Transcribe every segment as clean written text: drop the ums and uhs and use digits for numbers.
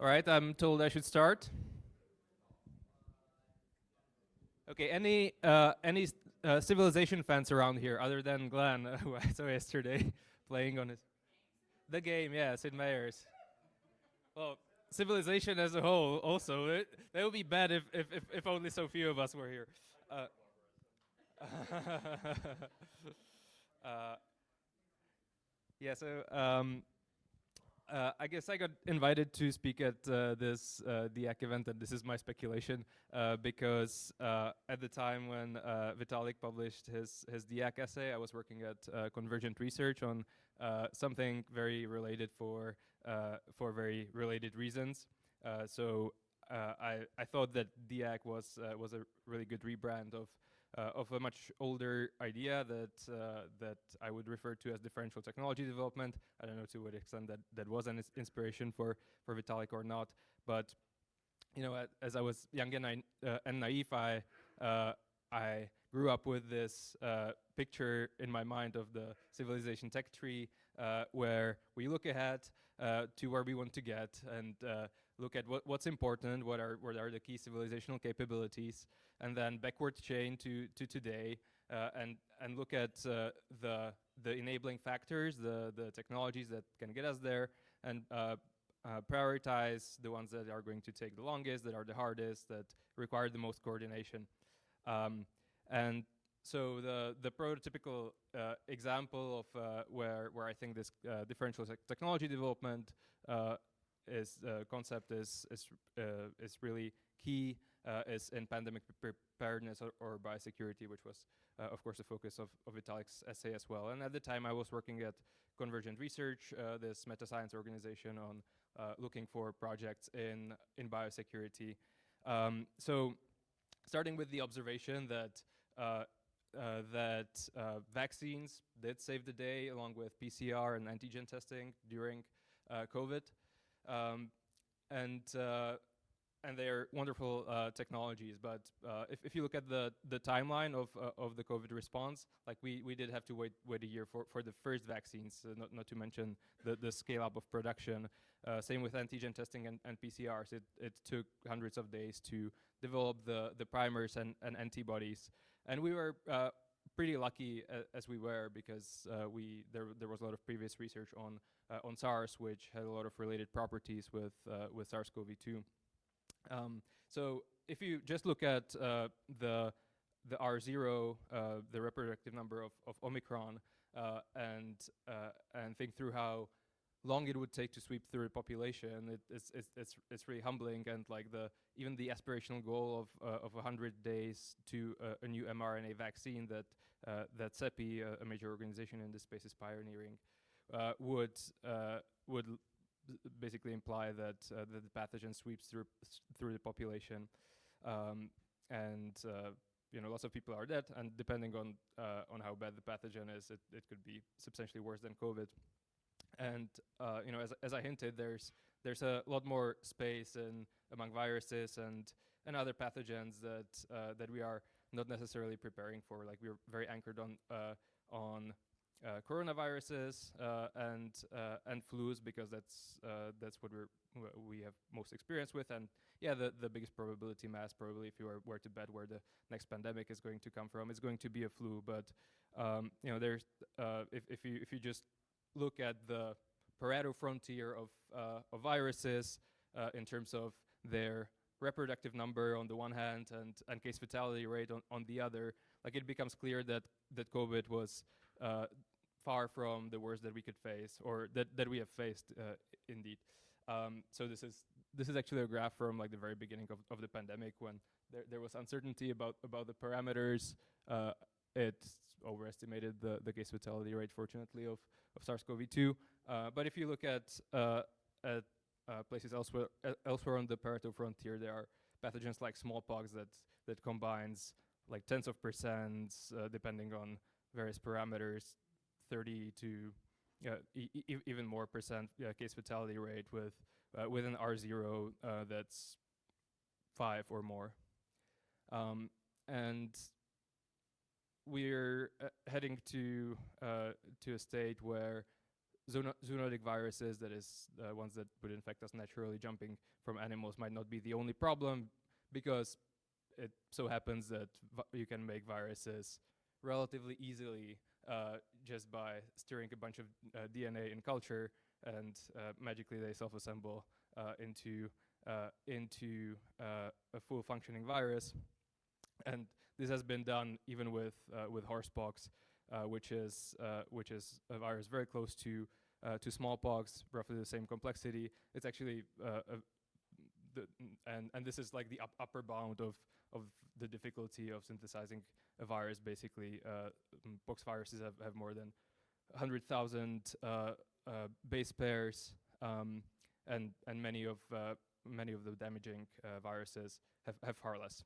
All right, I'm told I should start. Okay, any Civilization fans around here other than Glenn, who I saw yesterday playing on his the game? Yeah, Sid Meier's. Well, Civilization as a whole, also, that would be bad if only so few of us were here. Uh, uh, yeah, so I guess I got invited to speak at this DIAC event, and this is my speculation, because at the time when Vitalik published his DIAC essay, I was working at Convergent Research on something very related for very related reasons. I thought that DIAC was a really good rebrand of a much older idea that I would refer to as differential technology development. I don't know to what extent that was an inspiration for Vitalik or not, but you know, as I was young and naive, I grew up with this picture in my mind of the civilization tech tree, where we look ahead to where we want to get and look at what's important, what are the key civilizational capabilities, and then backward chain to today, and look at the enabling factors, the technologies that can get us there, and prioritize the ones that are going to take the longest, that are the hardest, that require the most coordination. And so the prototypical example of where I think this differential technology development concept is really key is in pandemic preparedness or biosecurity, which was of course the focus of Vitalik's essay as well. And at the time I was working at Convergent Research, this meta-science organization on looking for projects in biosecurity. So starting with the observation that vaccines did save the day along with PCR and antigen testing during COVID. And they're wonderful technologies, but if you look at the timeline of the COVID response, like we did have to wait a year for the first vaccines, not to mention the scale up of production. Same with antigen testing and PCRs. It took hundreds of days to develop the primers and antibodies, and we were pretty lucky as we were, because there was a lot of previous research on SARS, which had a lot of related properties with SARS-CoV-2. So if you just look at the R0, the reproductive number of Omicron, and think through how long it would take to sweep through a population, it's really humbling. And like even the aspirational goal of 100 days to a new mRNA vaccine that CEPI, a major organization in this space, is pioneering, would basically imply that the pathogen sweeps through the population, and you know, lots of people are dead, and depending on how bad the pathogen is, it could be substantially worse than COVID. And you know, as I hinted, there's a lot more space among viruses and other pathogens that we are not necessarily preparing for. Like, we're very anchored on coronaviruses and flus, because that's what we have most experience with. And yeah, the biggest probability mass, probably, if you were to bet where the next pandemic is going to come from, is going to be a flu. But you know, there's if you just look at the Pareto frontier of viruses in terms of their reproductive number on the one hand and case fatality rate on the other, like, it becomes clear that COVID was far from the worst that we could face, or that we have faced, indeed. So this is actually a graph from like the very beginning of the pandemic, when there was uncertainty about the parameters. It overestimated the case fatality rate, fortunately, of SARS-CoV-2. But if you look at places elsewhere on the Pareto frontier, there are pathogens like smallpox that combines like tens of percents, depending on various parameters, 30 to even more percent case fatality rate with an R0 that's 5 or more. And we're heading to a state where zoonotic viruses, that is ones that would infect us naturally jumping from animals, might not be the only problem, because it so happens that you can make viruses relatively easily just by stirring a bunch of DNA in culture, and magically they self-assemble into a full functioning virus. And this has been done even with horsepox, which is a virus very close to smallpox, roughly the same complexity. It's actually and this is like the upper bound of the difficulty of synthesizing a virus. Basically, pox viruses have more than 100,000 base pairs, and many of the damaging viruses have far less.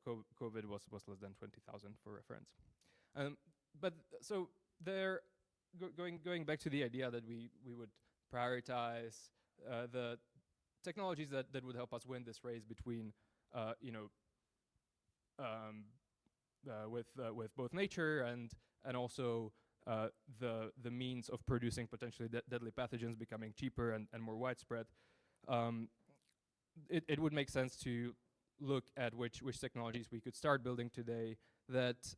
COVID was less than 20,000 for reference. But so there, going back to the idea that we would prioritize the technologies that would help us win this race between, with both nature and also the means of producing potentially deadly pathogens becoming cheaper and more widespread. It would make sense to look at which technologies we could start building today that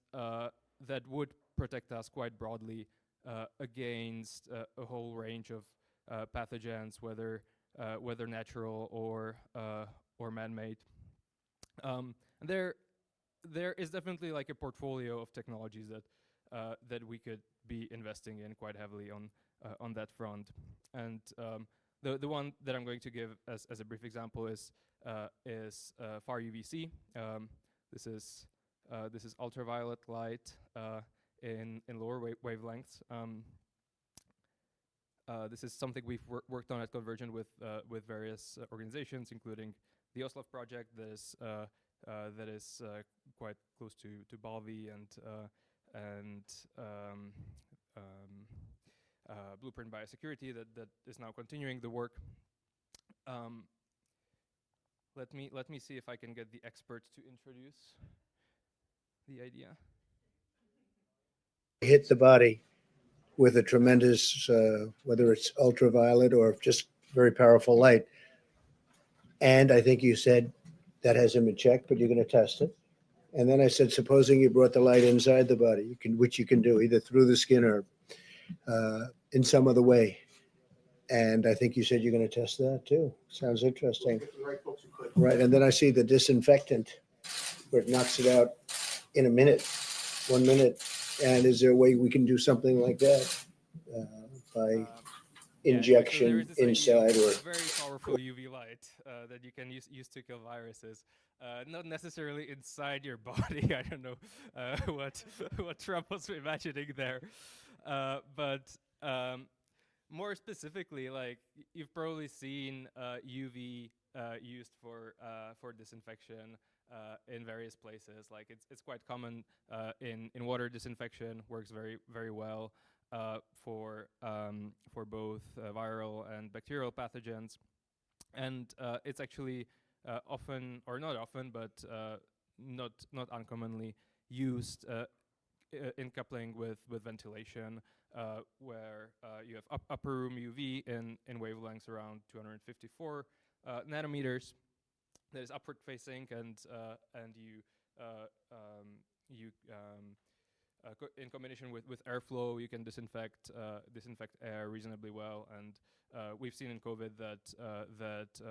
would protect us quite broadly against a whole range of pathogens, whether natural or man-made. There is definitely like a portfolio of technologies that we could be investing in quite heavily on that front. And the one that I'm going to give as a brief example is Far-UVC. This is ultraviolet light in lower wavelengths. This is something we've worked on at Convergent with various organizations, including the Oslo project that is quite close to Balvi and Blueprint Biosecurity that is now continuing the work. Let me see if I can get the experts to introduce the idea. Hit the body with a tremendous, whether it's ultraviolet or just very powerful light. And I think you said that hasn't been checked, but you're going to test it. And then I said, supposing you brought the light inside the body, which you can do either through the skin or in some other way. And I think you said you're going to test that too. Sounds interesting. Right. And then I see the disinfectant where it knocks it out in a minute, 1 minute. And is there a way we can do something like that by injection so inside or very powerful UV light that you can use to kill viruses? Not necessarily inside your body. I don't know what Trump was imagining there, but more specifically, like you've probably seen UV used for disinfection in various places. Like it's quite common in water disinfection. Works very well for both viral and bacterial pathogens, and it's actually often, or not often, but not uncommonly used in coupling with ventilation, where you have upper room UV in wavelengths around 254 nanometers. That is upward facing, and you in combination with airflow, you can disinfect air reasonably well. And we've seen in COVID that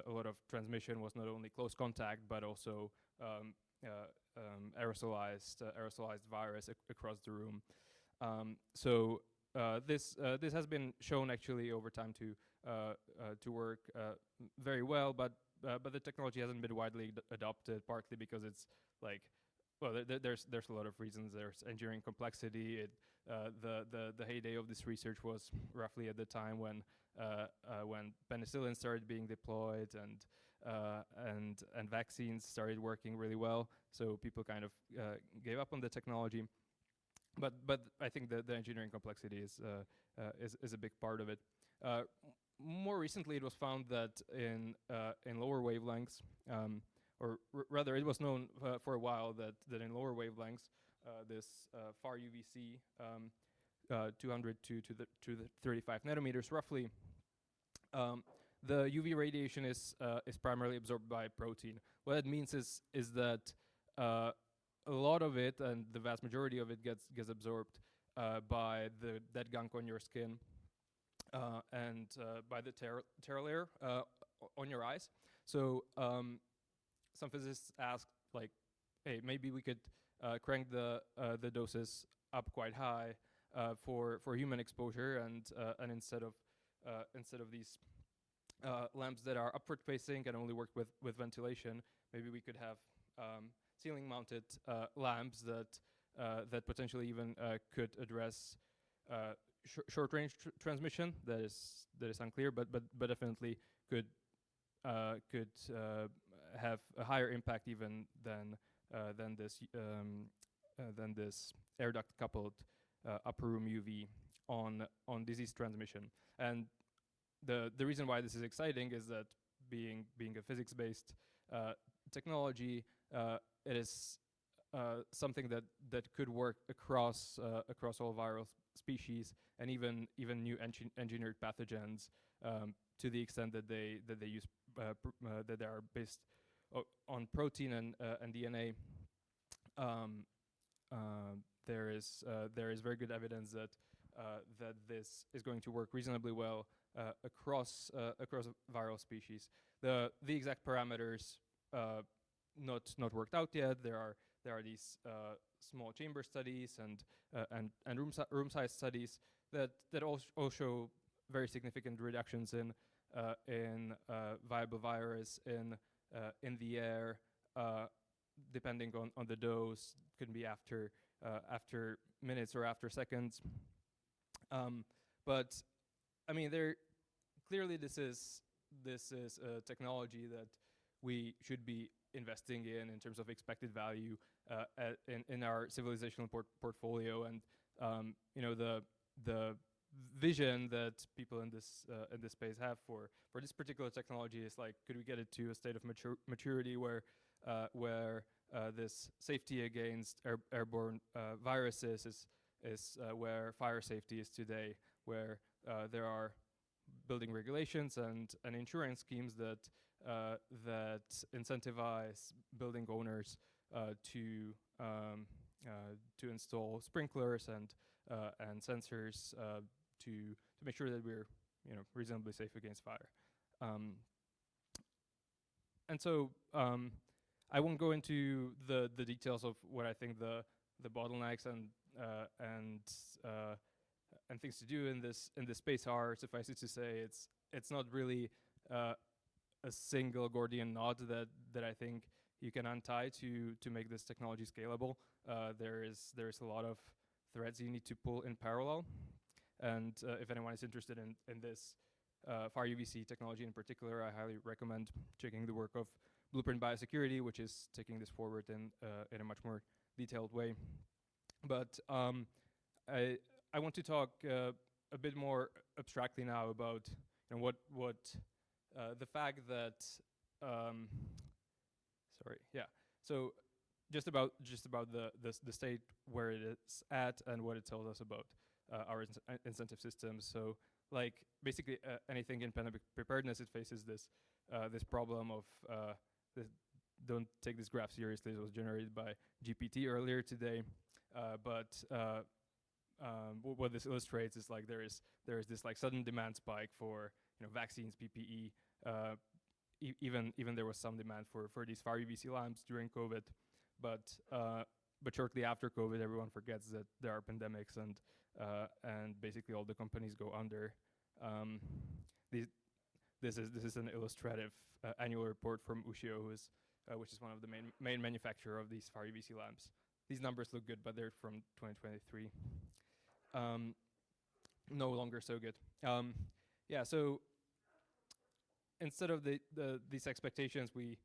a lot of transmission was not only close contact but also aerosolized virus across the room. So this has been shown actually over time to work very well, but the technology hasn't been widely adopted, partly because it's like, well, there's a lot of reasons. There's engineering complexity. The heyday of this research was roughly at the time when penicillin started being deployed and vaccines started working really well. So people kind of gave up on the technology. But I think the engineering complexity is a big part of it. More recently, it was found that in lower wavelengths, or rather, it was known for a while that in lower wavelengths, this Far-UVC 200 to the 35 nanometers roughly. The UV radiation is primarily absorbed by protein. What that means is that a lot of it, and the vast majority of it, gets absorbed by the dead gunk on your skin and by the tear layer on your eyes. So some physicists asked, like, hey, maybe we could crank the doses up quite high for human exposure, and instead of these lamps that are upward facing and only work with ventilation, maybe we could have ceiling mounted lamps that potentially even could address short range transmission. That is unclear, but definitely could have a higher impact even than this air duct coupled upper room UV on disease transmission. And the reason why this is exciting is that being a physics based technology, it is something that could work across all viral species and even new engineered pathogens, to the extent that they use that they are based on protein and DNA. There is very good evidence that this is going to work reasonably well across viral species. The exact parameters not worked out yet. There are these small chamber studies and room size studies that all show very significant reductions in viable virus in the air, depending on the dose. It can be after minutes or after seconds. But I mean, clearly this is a technology that we should be investing in terms of expected value in our civilizational portfolio. And you know, the vision that people in this space have for this particular technology is, like, could we get it to a state of maturity where this safety against airborne viruses is where fire safety is today, where there are building regulations and insurance schemes that incentivize building owners to install sprinklers and sensors to make sure that we're, you know, reasonably safe against fire. And so I won't go into the details of what I think the bottlenecks and things to do in this space are. Suffice it to say, it's not really a single Gordian knot that I think you can untie to make this technology scalable. There is a lot of threads you need to pull in parallel. And if anyone is interested in this Far-UVC technology in particular, I highly recommend checking the work of Blueprint Biosecurity, which is taking this forward in a much more detailed way. But I want to talk a bit more abstractly now about, you know, what the fact that so just about the state where it is at and what it tells us about our incentive systems. So, like, basically anything in pandemic preparedness, it faces this problem of don't take this graph seriously. It was generated by GPT earlier today, but what this illustrates is, like, there is this, like, sudden demand spike for, you know, vaccines, PPE. Even there was some demand for these Far-UVC lamps during COVID, but shortly after COVID, everyone forgets that there are pandemics and basically all the companies go under. This is an illustrative annual report from Ushio, which is one of the main manufacturer of these Far-UVC lamps. These numbers look good, but they're from 2023. No longer so good. Yeah, so instead of these expectations, we,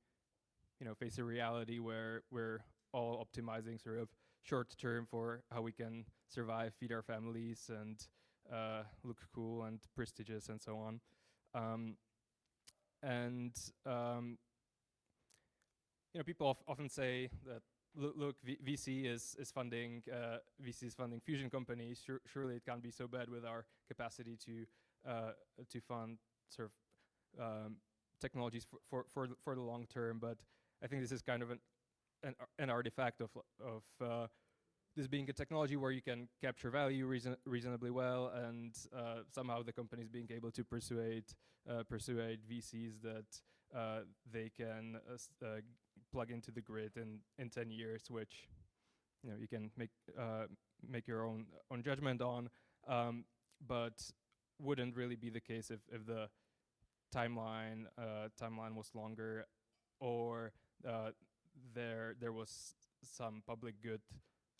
you know, face a reality where we're all optimizing sort of short term for how we can survive, feed our families, and look cool and prestigious and so on. You know, people often say that look, VC is funding VC is funding fusion companies. Surely it can't be so bad with our capacity to fund sort of technologies for the long term. But I think this is kind of an artifact of this being a technology where you can capture value reasonably well, and somehow the companies being able to persuade VCs that they can plug into the grid in 10 years, which you can make your own judgment on, but wouldn't really be the case if the timeline was longer, or there was some public good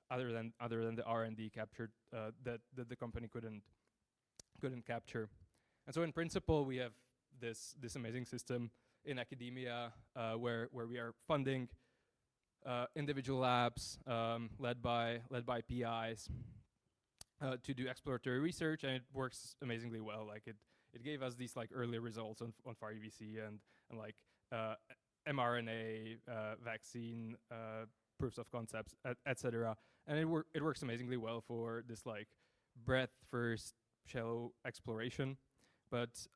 other than the R&D captured that the company couldn't capture. And so in principle, we have this amazing system in academia where we are funding individual labs led by PIs to do exploratory research, and it works amazingly well. Like it gave us these like early results on Far-UVC and like mRNA vaccine proofs of concepts, etc. And it works amazingly well for this like breadth first shallow exploration. But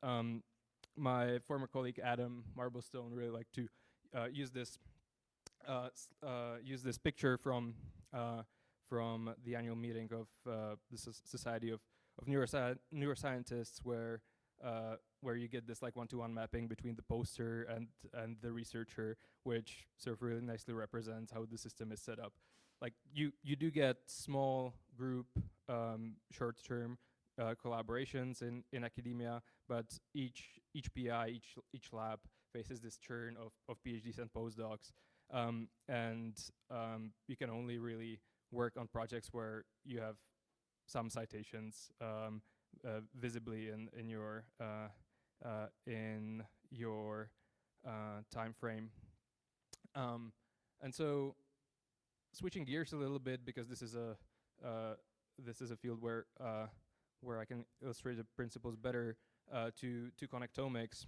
my former colleague Adam Marblestone really liked to use this picture from the annual meeting of the Society of Neuroscientists, where you get this like one-to-one mapping between the poster and the researcher, which sort of really nicely represents how the system is set up. Like you do get small group short-term collaborations in academia, but each PI, each lab faces this churn of PhDs and postdocs, and you can only really work on projects where you have some citations visibly in your time frame. And so, switching gears a little bit, because this is a field where I can illustrate the principles better, to connectomics.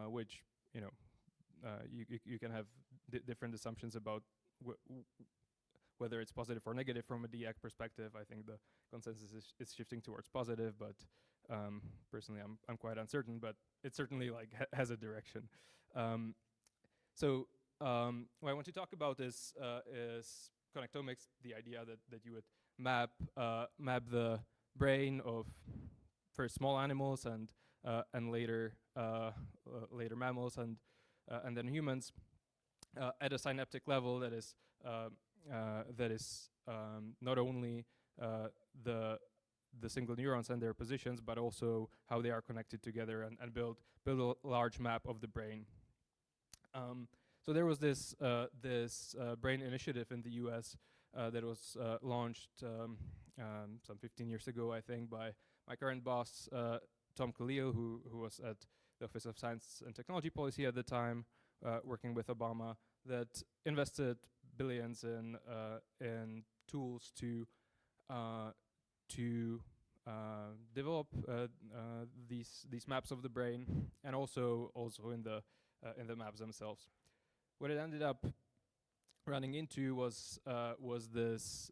Which you can have different assumptions about whether it's positive or negative from a DX perspective. I think the consensus is shifting towards positive, but personally I'm quite uncertain. But it certainly like has a direction. So what I want to talk about is connectomics, the idea that you would map the brain of first small animals and later mammals and then humans at a synaptic level that is not only the single neurons and their positions, but also how they are connected together, and build a large map of the brain. So there was this brain initiative in the U.S. That was launched some 15 years ago, I think, by my current boss, Tom Khalil, who was at the Office of Science and Technology Policy at the time, working with Obama, that invested billions in tools to develop these maps of the brain, and also in the maps themselves. What it ended up running into was this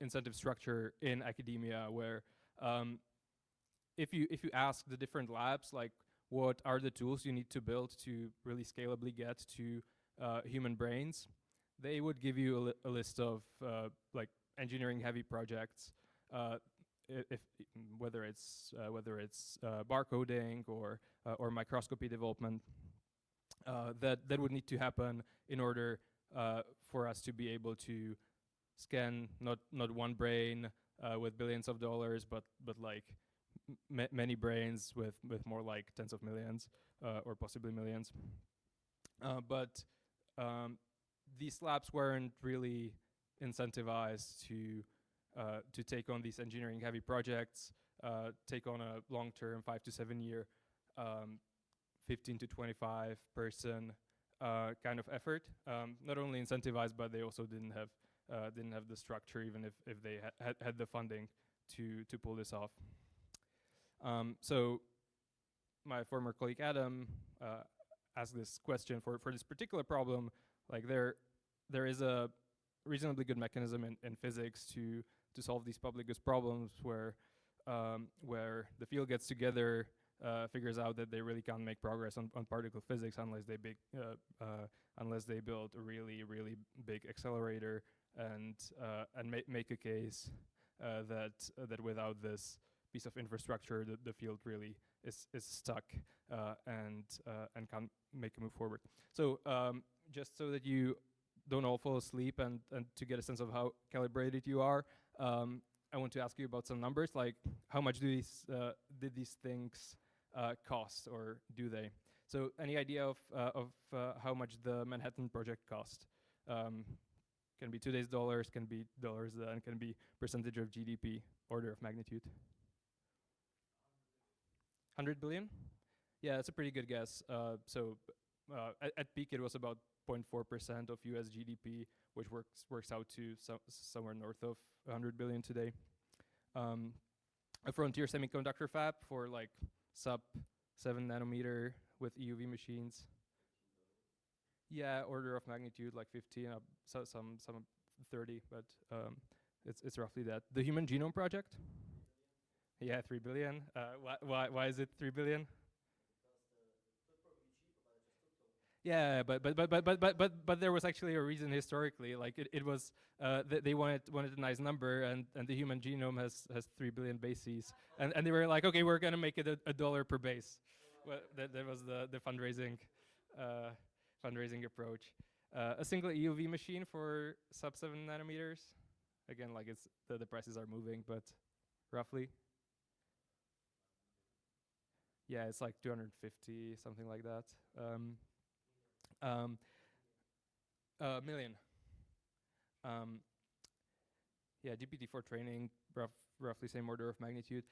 incentive structure in academia, where if you ask the different labs, like, what are the tools you need to build to really scalably get to human brains, they would give you a list of like engineering heavy projects, whether it's barcoding or microscopy development, that would need to happen in order for us to be able to scan not one brain with billions of dollars, but like many brains with more like tens of millions or possibly millions. But these labs weren't really incentivized to take on these engineering heavy projects, take on a long-term 5 to 7 year 15 to 25 person kind of effort. Not only incentivized, but they also didn't have the structure, even if they had the funding to pull this off. So my former colleague Adam ask this question for this particular problem. Like there is a reasonably good mechanism in physics to solve these public goods problems where the field gets together, figures out that they really can't make progress on particle physics unless they build a really big accelerator and make a case that without this piece of infrastructure, the field really is stuck and can't make a move forward. So just so that you don't all fall asleep and to get a sense of how calibrated you are, I want to ask you about some numbers, like how much did these things cost, or do they? So any idea of how much the Manhattan Project cost? Can be today's dollars, can be dollars, and can be percentage of GDP, order of magnitude. 100 billion? Yeah, that's a pretty good guess. At peak, it was about 0.4% of US GDP, which works out to somewhere north of 100 billion today. A frontier semiconductor fab for like sub 7 nanometer with EUV machines. Yeah, order of magnitude like 15, some 30, but it's roughly that. The Human Genome Project? Yeah, 3 billion. Why is it 3 billion? Yeah, but there was actually a reason historically. Like it was they wanted a nice number, and the Human Genome has 3 billion bases, and they were like, okay, we're gonna make it a dollar per base. Well, that was the fundraising approach. A single EUV machine for sub 7 nanometers. Again, like it's the prices are moving, but roughly. Yeah, it's like 250, something like that. Million. Yeah, GPT-4 training, roughly same order of magnitude.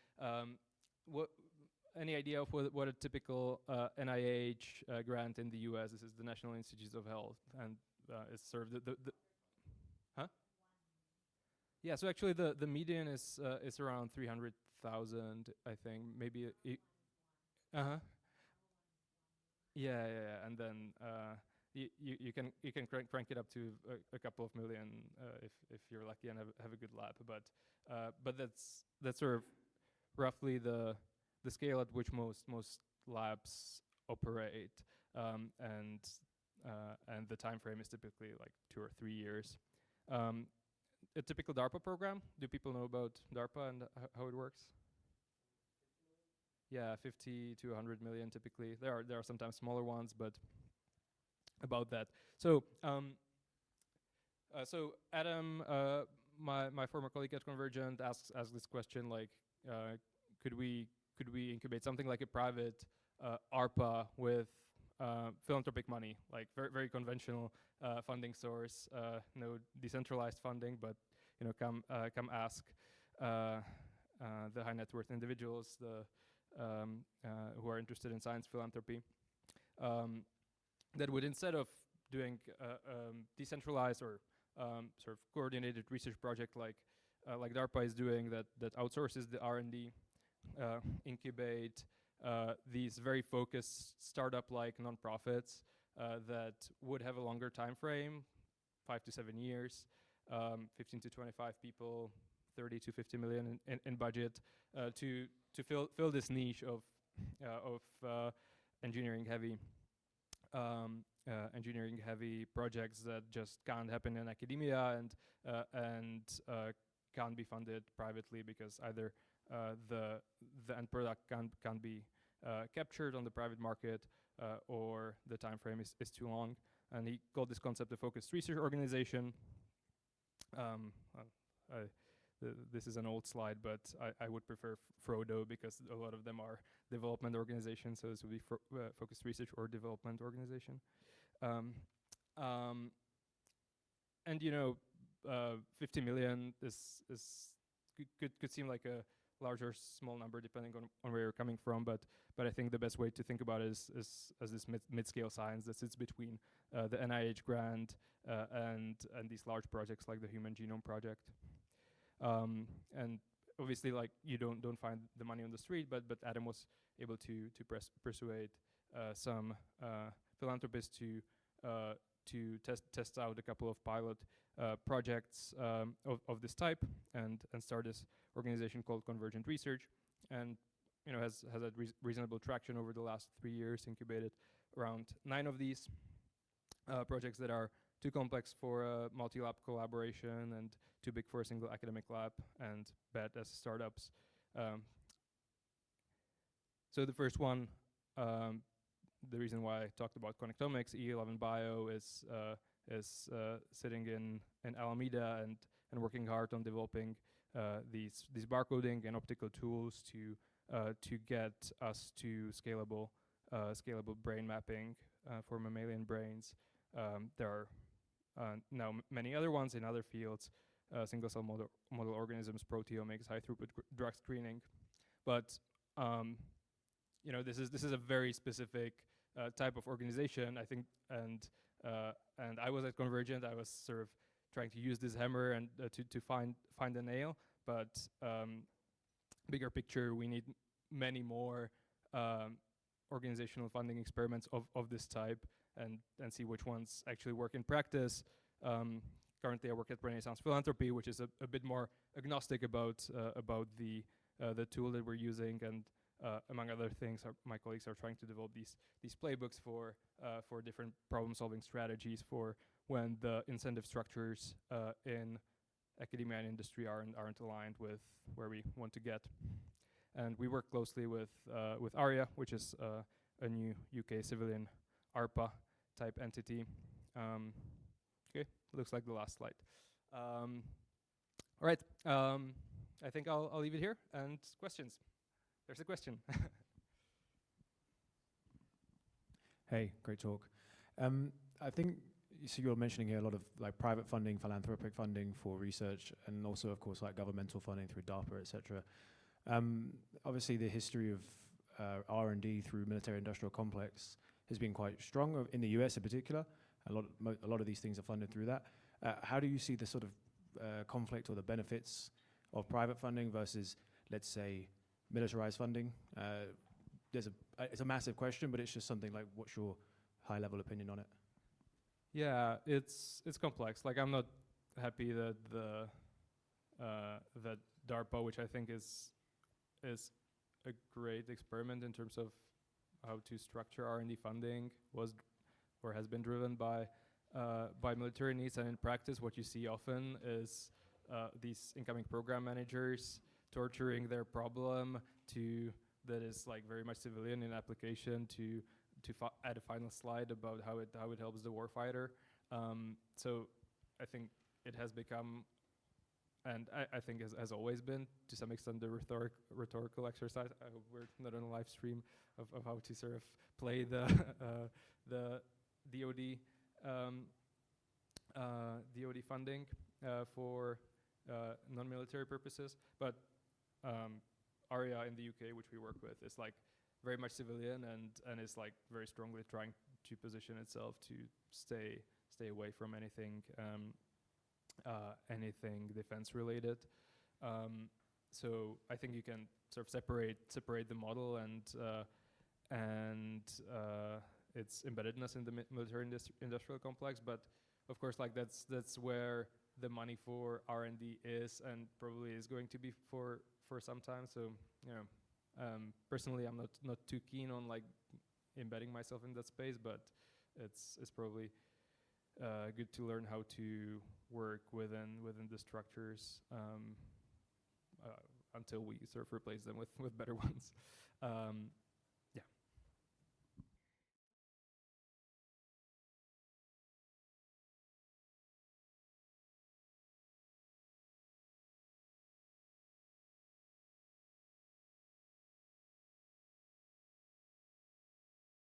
What? Any idea of what a typical NIH grant in the US? This is the National Institutes of Health, and it's sort of the huh? Yeah, so actually the median is around 300,000, I think, maybe. Uh-huh. Yeah, and then you can crank it up to a couple of million if you're lucky and have a good lab, but that's sort of roughly the scale at which most labs operate, and the time frame is typically like 2 or 3 years. A typical DARPA program. Do people know about DARPA and how it works? Yeah, 50 to 100 million typically. There are sometimes smaller ones, but about that. So so Adam, my former colleague at Convergent, asks this question, like, could we incubate something like a private ARPA with philanthropic money, like very conventional funding source, no decentralized funding, but come ask the high net worth individuals, who are interested in science philanthropy, that would, instead of doing decentralized or sort of coordinated research project like DARPA is doing, that outsources the R&D, incubate these very focused startup-like nonprofits that would have a longer time frame, 5 to 7 years, 15 to 25 people, 30 to 50 million in budget, to fill this niche of engineering heavy projects that just can't happen in academia and can't be funded privately because either the end product can't be captured on the private market, or the time frame is too long. And he called this concept a focused research organization. This is an old slide, but I would prefer FRODO because a lot of them are development organizations, so this would be focused research or development organization. And 50 million could seem like a large or small number depending on where you're coming from, but I think the best way to think about it is as this mid-scale science that sits between the NIH grant and these large projects like the Human Genome Project. And obviously, like, you don't find the money on the street, but Adam was able to persuade some philanthropists to test out a couple of pilot projects of this type, and start this organization called Convergent Research, and has had reasonable traction over the last 3 years. Incubated around 9 of these projects that are too complex for multi-lab collaboration and too big for a single academic lab, and bad as startups. So the first one, the reason why I talked about connectomics, E11 Bio is sitting in Alameda and working hard on developing these barcoding and optical tools to get us to scalable brain mapping for mammalian brains. There are now many other ones in other fields, single cell model organisms, proteomics, high throughput drug screening, but this is a very specific type of organization, I think, and I was at Convergent. I was sort of trying to use this hammer and to find a nail, but bigger picture, we need many more organizational funding experiments of this type, and see which ones actually work in practice. Currently, I work at Renaissance Philanthropy, which is a bit more agnostic about the tool that we're using, and among other things, my colleagues are trying to develop these playbooks for different problem-solving strategies for when the incentive structures in academia and industry aren't aligned with where we want to get. And we work closely with ARIA, which is a new UK civilian ARPA type entity. Okay, looks like the last slide. All right, I think I'll leave it here, and questions. There's a question. Hey, great talk. I think so you're mentioning here a lot of like private funding, philanthropic funding for research, and also of course like governmental funding through DARPA, etc. Obviously the history of R&D through military-industrial complex has been quite strong in the US in particular. A lot of these things are funded through that. How do you see the sort of conflict or the benefits of private funding versus, let's say, militarized funding? It's a massive question, but it's just something like, what's your high-level opinion on it? Yeah, it's complex. Like, I'm not happy that that DARPA, which I think is a great experiment in terms of how to structure R&D funding, was or has been driven by military needs. And in practice, what you see often is these incoming program managers torturing their problem that is like very much civilian in application to add a final slide about how it helps the warfighter. So I think it has become, and I think has always been to some extent, the rhetorical exercise. I hope we're not on a live stream of how to sort of play the DoD DoD funding for non-military purposes, but ARIA in the UK, which we work with, is like very much civilian and is like very strongly trying to position itself to stay away from anything defense related. So I think you can sort of separate the model and its embeddedness in the military industrial complex, but of course, like that's where the money for R&D is, and probably is going to be for some time. So personally, I'm not too keen on like embedding myself in that space, but it's probably good to learn how to work within the structures until we sort of replace them with better ones.